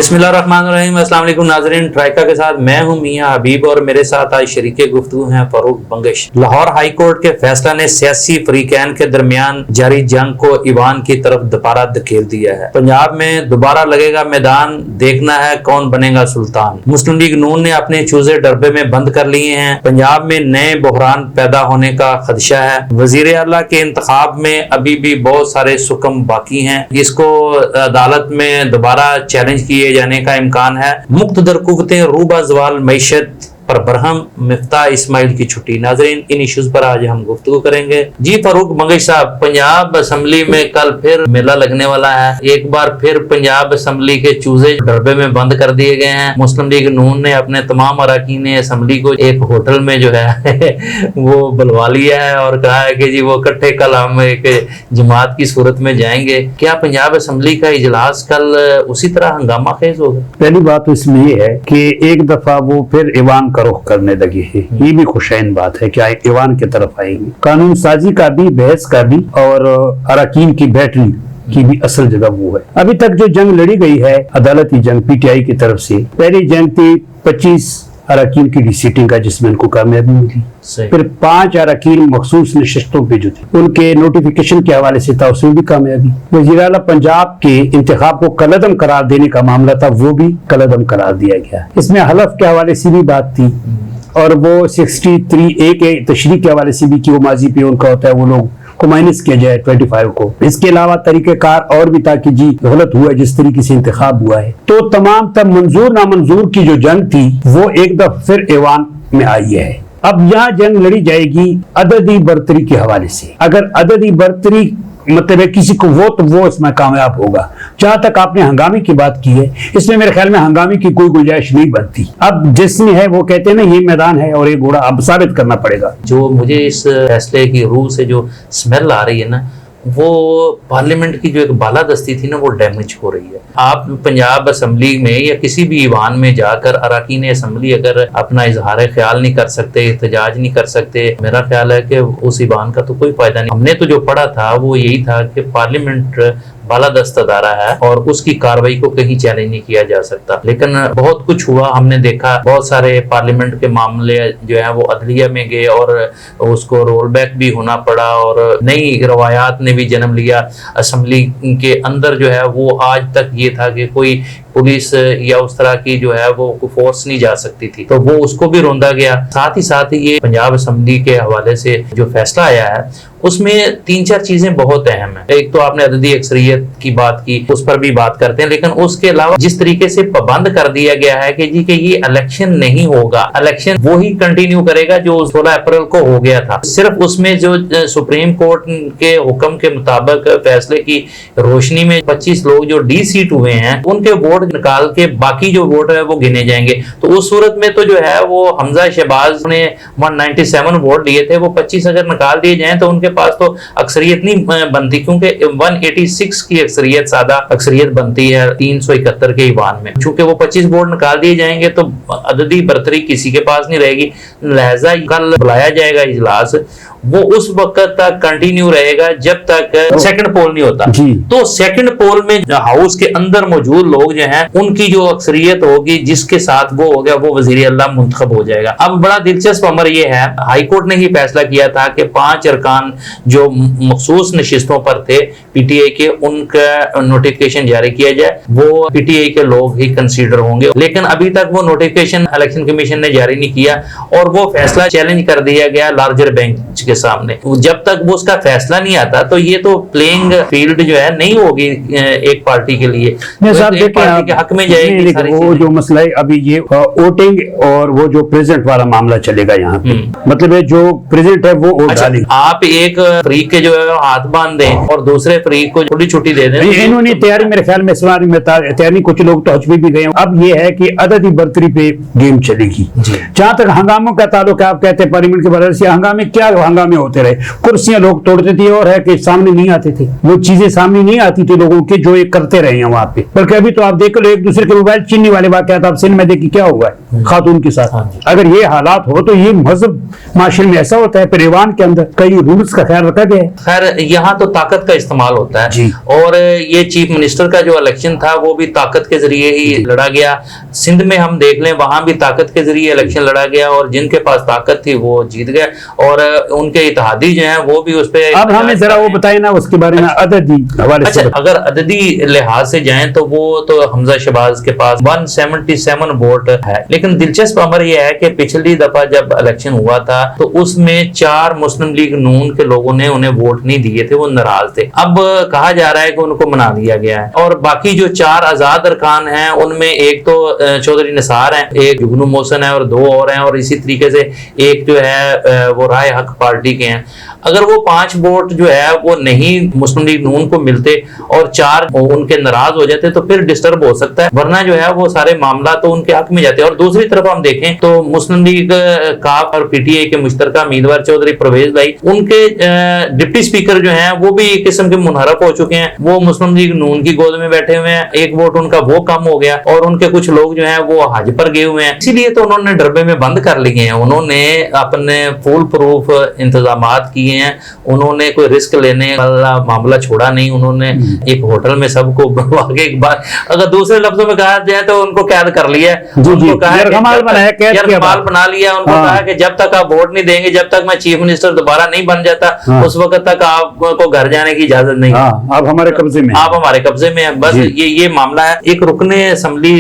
بسم اللہ الرحمن الرحیم۔ السلام علیکم ناظرین، ٹرائکا کے ساتھ میں ہوں میاں حبیب اور میرے ساتھ آج شریک گفتگو ہیں فاروق بنگش۔ لاہور ہائی کورٹ کے فیصلہ نے سیاسی فریقین کے درمیان جاری جنگ کو ایوان کی طرف دوبارہ دھکیل دیا ہے۔ پنجاب میں دوبارہ لگے گا میدان، دیکھنا ہے کون بنے گا سلطان۔ مسلم لیگ نون نے اپنے چوزے ڈربے میں بند کر لیے ہیں۔ پنجاب میں نئے بحران پیدا ہونے کا خدشہ ہے۔ وزیر اعلیٰ کے انتخاب میں ابھی بھی بہت سارے سکم باقی ہیں، اس کو عدالت میں دوبارہ چیلنج کیے جانے کا امکان ہے۔ مقتدر قوتیں روبہ زوال معیشت پر برہم، مفتاح اسماعیل کی چھٹی۔ ناظرین، ان ایشوز پر آج ہم گفتگو کریں گے۔ جی فاروق بنگش صاحب، پنجاب اسمبلی میں کل پھر میلہ لگنے والا ہے۔ ایک بار پھر پنجاب اسمبلی کے چوزے ڈربے میں بند کر دیے گئے ہیں۔ مسلم لیگ نون نے اپنے تمام اراکین اسمبلی کو ایک ہوٹل میں جو ہے وہ بلوا لیا ہے اور کہا ہے کہ جی وہ اکٹھے کل ہم ایک جماعت کی صورت میں جائیں گے۔ کیا پنجاب اسمبلی کا اجلاس کل اسی طرح ہنگامہ خیز ہوگا؟ پہلی بات تو اس میں یہ ہے کہ ایک دفعہ وہ پھر ایوان کا رخ کرنے لگی ہے، یہ بھی خوشائن بات ہے کہ ایوان کی طرف آئیں گے۔ قانون سازی کا بھی، بحث کا بھی اور اراکین کی بیٹری کی بھی اصل جگہ وہ ہے۔ ابھی تک جو جنگ لڑی گئی ہے، عدالتی جنگ پی ٹی آئی کی طرف سے، پہلی جنگ تھی 25 اراکین کی ڈی سیٹنگ کا جس میں ان کو کامیابی ملی، پھر 5 اراکین مخصوص نشستوں پہ جو تھے ان کے نوٹیفیکیشن کے حوالے سے تھا، اس میں بھی کامیابی۔ وزیر اعلیٰ پنجاب کے انتخاب کو کالعدم قرار دینے کا معاملہ تھا، وہ بھی کالعدم قرار دیا گیا۔ اس میں حلف کے حوالے سے بھی بات تھی اور وہ 63A کے تشریح کے حوالے سے بھی کہ وہ ماضی پہ ان کا ہوتا ہے، وہ لوگ کو مائنس کیا جائے 25 کو۔ اس کے علاوہ طریقہ کار اور بھی تھا کہ جی غلط ہوا ہے جس طریقے سے انتخاب ہوا ہے۔ تو تمام تب منظور نامنظور کی جو جنگ تھی وہ ایک دفعہ پھر ایوان میں آئی ہے۔ اب یہاں جنگ لڑی جائے گی عددی برتری کے حوالے سے۔ اگر عددی برتری مطلب ہے کسی کو تو وہ اس میں کامیاب ہوگا۔ جہاں تک آپ نے ہنگامے کی بات کی ہے، اس میں میرے خیال میں ہنگامے کی کوئی گنجائش نہیں بنتی۔ اب جس میں ہے وہ کہتے ہیں نا یہ میدان ہے اور یہ گھوڑا اب ثابت کرنا پڑے گا۔ جو مجھے اس فیصلے کی روح سے جو اسمیل آ رہی ہے نا، وہ پارلیمنٹ کی جو ایک بالادستی تھی نا، وہ ڈیمیج ہو رہی ہے۔ آپ پنجاب اسمبلی میں یا کسی بھی ایوان میں جا کر اراکین اسمبلی اگر اپنا اظہار خیال نہیں کر سکتے، احتجاج نہیں کر سکتے، میرا خیال ہے کہ اس ایوان کا تو کوئی فائدہ نہیں۔ ہم نے تو جو پڑھا تھا وہ یہی تھا کہ پارلیمنٹ بالادست ادارہ ہے اور اس کی کاروائی کو کہیں چیلنج نہیں کیا جا سکتا۔ لیکن بہت کچھ ہوا، ہم نے دیکھا بہت سارے پارلیمنٹ کے معاملے جو ہیں وہ عدلیہ میں گئے اور اس کو رول بیک بھی ہونا پڑا اور نئی روایات نے بھی جنم لیا۔ اسمبلی کے اندر جو ہے وہ آج تک یہ تھا کہ کوئی پولیس یا اس طرح کی جو ہے وہ فورس نہیں جا سکتی تھی، تو وہ اس کو بھی روندا گیا۔ ساتھ ہی یہ پنجاب اسمبلی کے حوالے سے جو فیصلہ آیا ہے اس میں 3-4 چیزیں بہت اہم ہیں۔ ایک تو آپ نے عددی اکثریت کی بات کی، اس پر بھی بات کرتے ہیں، لیکن اس کے علاوہ جس طریقے سے پابند کر دیا گیا ہے کہ جی کہ یہ الیکشن نہیں ہوگا، الیکشن وہی کنٹینیو کرے گا جو 16 اپریل کو ہو گیا تھا۔ صرف اس میں جو سپریم کورٹ کے حکم کے مطابق فیصلے کی روشنی میں 25 لوگ جو ڈی سیٹ ہوئے ہیں ان کے ووٹ نکال کے باقی جو ووٹ ہے وہ گنے جائیں گے۔ تو اس صورت میں تو جو ہے وہ حمزہ شہباز نے 197 ووٹ لیے تھے، وہ 25 اگر نکال دیے جائیں تو ان کے پاس تو اکثریت نہیں بنتی، کیونکہ 186 کی اکثریت سادہ اکثریت بنتی ہے 371 کے ایوان میں۔ چونکہ وہ 25 ووٹ نکال دیے جائیں گے تو عددی برتری کسی کے پاس نہیں رہے گی، لہذا کل بلایا جائے گا اجلاس، وہ اس وقت تک کنٹینیو رہے گا جب تک سیکنڈ پول نہیں ہوتا۔ تو سیکنڈ پول میں ہاؤس کے اندر موجود لوگ جو ہیں ان کی جو اکثریت ہوگی جس کے ساتھ وہ ہو گیا وہ وزیر اعلیٰ منتخب ہو جائے گا۔ اب بڑا دلچسپ امر یہ ہے، ہائی کورٹ نے ہی فیصلہ کیا تھا کہ 5 ارکان جو مخصوص نشستوں پر تھے پی ٹی آئی کے، ان کا نوٹیفیکیشن جاری کیا جائے، وہ پی ٹی آئی کے لوگ ہی کنسیڈر ہوں گے۔ لیکن ابھی تک وہ نوٹیفیکیشن الیکشن کمیشن نے جاری نہیں کیا اور وہ فیصلہ چیلنج کر دیا گیا لارجر بینچ کے سامنے۔ جب تک وہ اس کا فیصلہ نہیں آتا تو یہ تو پلینگ فیلڈ جو ہے نہیں ہوگی ایک پارٹی کے لیے، ایک پارٹی کے حق میں جائے گی۔ وہ جو مسئلہ ہے ابھی یہ ووٹنگ اور وہ جو پریزنٹ والا معاملہ چلے گا یہاں پہ، مطلب ہے جو پریزنٹ ہے وہ ووٹ ڈالیں۔ آپ ایک فریق کے جو ہے ہاتھ باندھ دیں اور دوسرے فریق کو چھوٹی چھوٹی دے دیں۔ انہوں نے تیاری میرے خیال میں سواری میں تیاری، کچھ لوگ تو حجبی بھی گئے۔ اب یہ ہے کہ عددی برتری پہ گیم چلے گی۔ جہاں تک ہنگاموں کا تعلق ہے، آپ کہتے ہیں پارلیمنٹ کے بدل سے ہنگامے، کیا ہنگامے हंगामे होते रहे, कुर्सियां लोग तोड़ते थे और है कि सामने नहीं आते थे, वो चीजें सामने नहीं आती थी लोगों के जो ये करते रहे हैं वहां पे। बल्कि अभी तो आप देख लो एक दूसरे के मोबाइल छीनने वाले वाकयात आप सिंध में देखिए क्या हुआ है खातून के साथ। अगर ये हालात हो तो ये मजहब माशरे में ऐसा होता है। फिर ईवान के अंदर कई रूल्स का ख्याल रखा गया है। खैर यहाँ तो ताकत का इस्तेमाल होता है जी। और ये चीफ मिनिस्टर का जो इलेक्शन था वो भी ताकत के जरिए ही लड़ा गया। सिंध में हम देख लें वहां भी ताकत के जरिए इलेक्शन लड़ा गया और जिनके पास ताकत थी वो जीत गए और उनके इत्तेहादी जो हैं वो भी उस पे। अब हमें जरा वो बताए ना उसके बारे में अददी हवाले से। अच्छा, अगर अददी लिहाज से जाएं तो वो तो हमजा शहबाज के पास 177 वोट है, लेकिन दिलचस्प अमर यह है कि पिछली दफा जब इलेक्शन हुआ था तो उसमें 4 मुस्लिम लीग नून के लोगों ने उन्हें वोट नहीं दिए थे, वो नाराज थे। अब कहा जा रहा है कि उनको मना दिया गया है और बाकी जो 4 आजाद अरकान हैं उनमें एक तो चौधरी निसार हैं, एक जुगनू मोहसिन है और 2 और हैं और इसी तरीके से एक जो है वो राय हक पार्टी के हैं। अगर वो 5 वोट जो है वो नहीं मुस्लिम लीग नून को मिलते और 4 उनके नाराज हो जाते तो फिर डिस्टर्ब हो सकता है, वरना जो है वो सारे मामला तो उनके हक में जाते हैं। और दूसरी तरफ हम देखें तो मुस्लिम लीग काफ और पीटीआई के मुश्तरका उम्मीदवार चौधरी परवेज भाई, उनके डिप्टी स्पीकर जो हैं वो भी एक किस्म के मुनहरफ हो चुके हैं, वो मुस्लिम लीग नून की गोद में बैठे हुए हैं। एक वोट उनका वो कम हो गया और उनके कुछ लोग जो हैं वो हज पर गए हुए हैं, इसीलिए तो उन्होंने डरबे में बंद कर लिए हैं। उन्होंने अपने फुल प्रूफ इंतजाम किए हैं, उन्होंने कोई रिस्क लेने वाला मामला छोड़ा नहीं। उन्होंने एक होटल में सबको आगे एक बार अगर दूसरे लफ्जों में कहा जाए तो उनको कैद कर लिया, उनको कहा यरगमाल बना लिया, उनको कहा कि जब तक आप वोट नहीं देंगे, जब तक मैं चीफ मिनिस्टर दोबारा नहीं बन जाता उस वक्त तक आपको घर जाने की इजाजत नहीं। आप हमारे कब्जे में, आप हमारे कब्जे में हैं। बस ये मामला है। एक रुकने असेंबली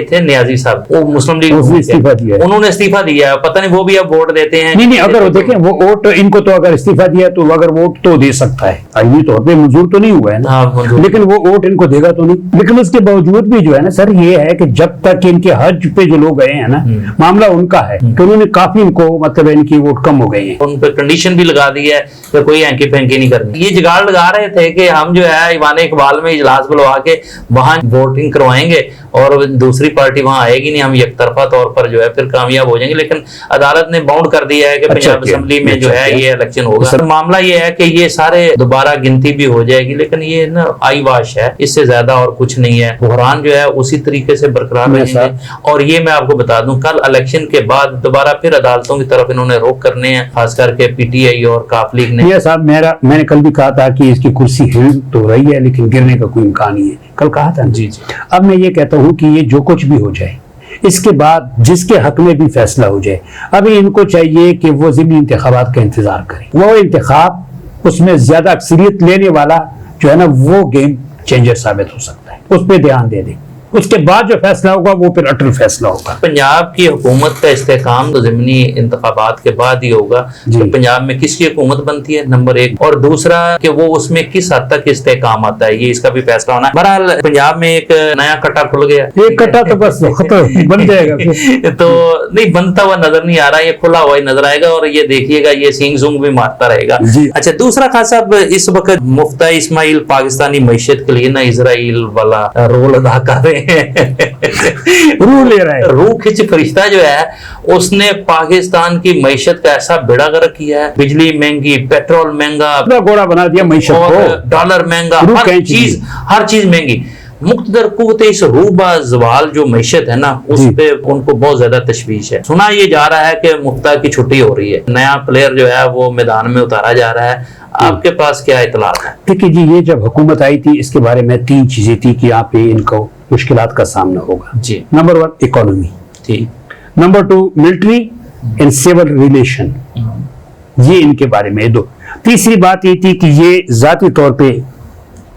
थे नियाजी साहब, वो मुस्लिम लीग इस्तीफा दिया, उन्होंने इस्तीफा दिया, पता नहीं वो भी अब वोट देते हैं। नहीं अगर देखें वो वोट इनको तो अगर इस्तीफा दिया तो अगर वोट तो दे सकता है, ये तौर पे मंजूर तो नहीं हुआ है ना, लेकिन वो वोट इनको देगा तो नहीं। लेकिन उसके बावजूद भी जो है ना सर ये है कि जब तक इनके हज पे जो लोग गए हैं ना मामला उनका है कि उन्होंने काफी इनको मतलब इनकी वोट कम हो गई है, उन पर कंडीशन भी लगा दी है कि कोई हैंकी फेंकी नहीं करनी। ये जुगाड़ लगा रहे थे कि हम जो है ईवान इकबाल में इजलास बुलवा के वहां वोटिंग करवाएंगे और दूसरी पार्टी वहां आएगी नहीं, हम एक तरफा तौर पर जो है फिर कामयाब हो जाएंगे। लेकिन अदालत ने बाउंड कर दिया है कि पंजाब असेंबली में जो है ये इलेक्शन होगा। तो मामला ये है कि ये सारे दोबारा गिनती भी हो जाएगी, लेकिन ये ना आई वाश है, इससे ज्यादा और कुछ नहीं है। बुहरान जो है उसी तरीके से बरकरार रहेंगे। और ये मैं आपको बता दूं कल इलेक्शन के बाद दोबारा फिर अदालतों की तरफ इन्होंने रुख करने हैं, खास करके पीटीआई और काफ लीग ने। साहब मैंने कल भी कहा था कि इसकी कुर्सी हिल तो रही है लेकिन गिरने का कोई इम्कान नहीं है, कल कहा था। जी। अब मैं ये कहता हूँ कि ये जो कुछ भी हो जाए इसके बाद जिसके हक में भी फैसला हो जाए, अभी इनको चाहिए कि वो ज़िमनी इंतखाबात का इंतजार करें। वो इंतखाब उसमें ज्यादा अक्सरियत लेने वाला जो है ना वो गेम चेंजर साबित हो सकता है, उस पर ध्यान दे दें। उसके बाद जो फैसला होगा वो फिर अटल फैसला होगा। पंजाब की हुकूमत का इस्तेकाम तो ज़िमनी इंतखाबात के बाद ही होगा कि पंजाब में किसकी हुकूमत बनती है, नंबर 1, और दूसरा कि वो उसमें किस हद तक इस्तेकाम आता है, ये इसका भी फैसला होना है। बहरहाल पंजाब में एक नया कट्टा खुल गया, एक कट्टा तो बस खत्म बन जाएगा तो नहीं बनता हुआ नजर नहीं आ रहा, ये खुला हुआ ही नजर आएगा और ये देखिएगा ये सींग जूंग भी मारता रहेगा। अच्छा, दूसरा खास साहब इस वक्त मुफ्ता इस्माइल पाकिस्तानी मईशत के लिए ना इजराइल वाला रोल अदा कर रहे रूह ले रहा है। रूह खिंच फरिश्ता जो है उसने पाकिस्तान की मईशत का ऐसा बेड़ा गर्क किया है, बिजली महंगी, पेट्रोल महंगा, घोड़ा बना दिया मईशत को, डॉलर महंगा, हर चीज महंगी। मुख्तदर कुव्वत इस रूबा जवाल जो मईशत है ना उस पे उनको बहुत ज्यादा तशवीश है। सुना ये जा रहा है कि मुफ्ता की छुट्टी हो रही है, नया प्लेयर जो है वो मैदान में उतारा जा रहा है। आपके पास क्या इतलात है? देखिए जी, ये जब हुकूमत आई थी इसके बारे में 3 चीजें थी कि यहाँ पे इनको मुश्किलात का सामना होगा जी। नंबर 1 इकोनॉमी, ठीक, number 2 military and civil relation, ये इनके बारे में 2। तीसरी बात ये थी कि ये जाती तौर पे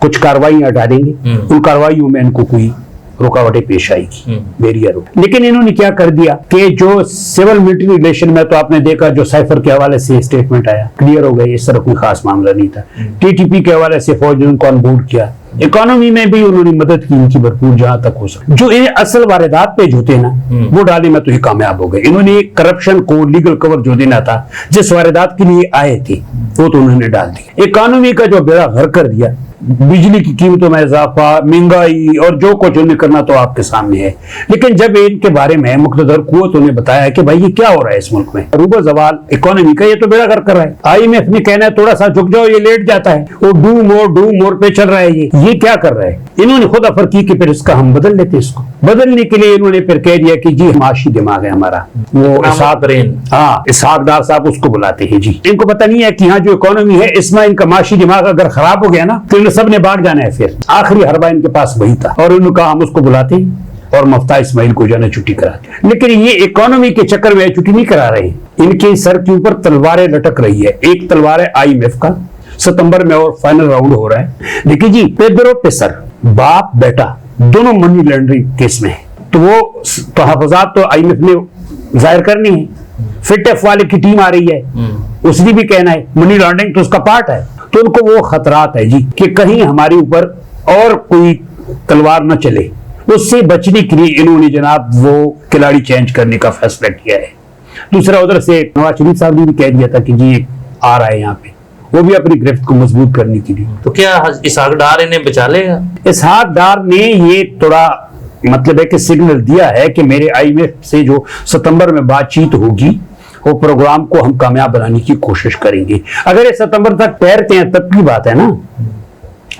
कुछ कार्रवाइयां डालेंगे, उन कार्रवाइयों में इनको कोई रुकावटें पेश आएगी, बैरियर हो। लेकिन इन्होंने क्या कर दिया कि जो सिविल मिलिट्री रिलेशन में तो आपने देखा जो साइफर के हवाले से स्टेटमेंट आया, क्लियर हो गया, इस तरह कोई खास मामला नहीं था। टीटीपी के हवाले से फौज ने उनको ऑनबोर्ड किया, इकोनॉमी में भी उन्होंने मदद की इनकी भरपूर जहां तक हो सके। जो ये असल वारदात पे जो थे ना वो डालने में तो ये कामयाब हो गए। इन्होंने करप्शन को लीगल कवर जो देना था जिस वारदात के लिए आए थे वो तो उन्होंने डाल दिया। इकोनॉमी का जो बेड़ा घर कर दिया बिजली की कीमतों में इजाफा, महंगाई और जो कुछ उन्हें करना तो आपके सामने है। लेकिन जब इनके बारे में मुक़्तदर कुव्वत ने बताया कि भाई ये क्या हो रहा है इस मुल्क में, रूबा जवाल इकोनॉमी का, ये तो बेड़ा गर्क कर रहा है। IMF ने कहना है थोड़ा सा झुक जाओ, ये लेट जाता है, वो डू मोर पे चल रहा है। ये क्या कर रहा है? इन्होंने खुद ऑफर की कि फिर इसका हम बदल लेते, इसको बदलने के लिए इन्होंने फिर कह दिया कि जी माशी दिमाग है हमारा, वो इसहाक डार साहब उसको बुलाते हैं जी। इनको पता नहीं है कि यहाँ जो इकोनॉमी है इसमें इनका माशी दिमाग अगर खराब हो गया ना तो सब ने भाग जाना है। फिर आखिरी हरबा इनके पास वही था और उन्होंने कहा हम उसको बुलाते हैं और मफ्ता इस्माइल को जाना छुट्टी कराते। लेकिन ये इकोनॉमी के चक्कर में छुट्टी नहीं करा रहे, इनके सर के ऊपर तलवारें लटक रही है। एक तलवार है IMF का, सितंबर में और फाइनल राउंड हो रहा है। देखिए जी, पेड्रो पेसर बाप बेटा दोनों मनी लॉन्ड्रिंग केस में है, तो वो तहफ़्फ़ुज़ात तो IMF ने जाहिर करनी है। फिटफ वाले की टीम आ रही है, उसने भी कहना है मनी लॉन्ड्रिंग तो उसका पार्ट है। तो उनको वो खतरात है जी कि कहीं हमारे ऊपर और कोई तलवार न चले, उससे बचने के लिए इन्होंने जनाब वो खिलाड़ी चेंज करने का फैसला किया है। दूसरा उधर से नवाज शरीफ साहब ने भी कह दिया था कि जी आ रहा है यहाँ पे, वो भी अपनी गिरफ्त को मजबूत करने के लिए। तो क्या इसहाक डार इन्हें बचा लेगा? इसहाक डार ने ये थोड़ा मतलब है कि सिग्नल दिया है कि मेरे IMF से जो सितंबर में बातचीत होगी वो प्रोग्राम को हम कामयाब बनाने की कोशिश करेंगे। अगर ये सितंबर तक ठहरते हैं तब की बात है ना।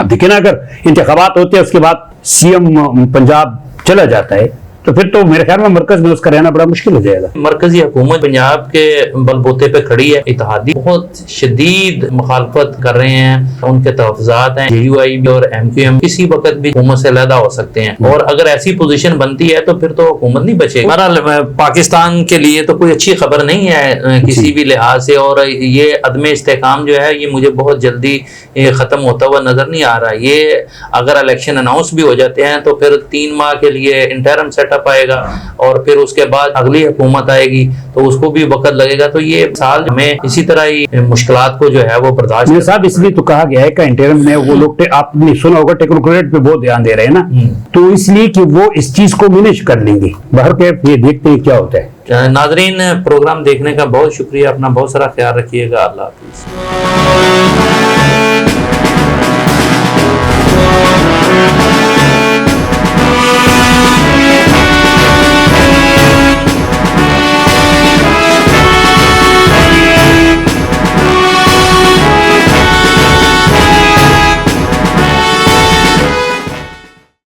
अब देखिए ना, अगर इंतखाबात होते हैं उसके बाद CM पंजाब चला जाता है तो फिर तो मेरे ख्याल में मरकज में उसका रहना बड़ा मुश्किल हो जाएगा। मरकजी हुकूमत पंजाब के बलबूते पे खड़ी है, इत्तेहादी बहुत शदीद मुखालफत कर रहे हैं, उनके तहफ़्फ़ुज़ात हैं। JUI और MQM किसी वक्त भी हुकूमत से अलहदा हो सकते हैं, और अगर ऐसी पोजीशन बनती है तो फिर तो हुकूमत नहीं बचेगी। बहरहाल पाकिस्तान के लिए तो कोई अच्छी खबर नहीं है किसी भी लिहाज से, और ये अदम इस्तेहकाम जो है ये मुझे बहुत जल्दी ख़त्म होता हुआ नजर नहीं आ रहा। ये अगर इलेक्शन अनाउंस भी हो जाते हैं तो फिर 3 माह के लिए इंटरम सेटअप आएगा और फिर उसके बाद अगली हुकूमत आएगी तो उसको भी वक्त लगेगा। तो ये साल हमें इसी तरह ही मुश्किलात को जो है वो बर्दाश्त साहब इसलिए तो कहा गया है कि इंटरम में वो लोग आपने सुना होगा टेक्नोक्रेट पे बहुत ध्यान दे रहे हैं ना, तो इसलिए कि वो इस चीज को मैनेज कर लेंगे। बाहर के ये देखते हैं क्या होता है। नाजरीन, प्रोग्राम देखने का बहुत शुक्रिया, अपना बहुत सारा ख्याल रखिएगा। अल्लाह हाफिज़।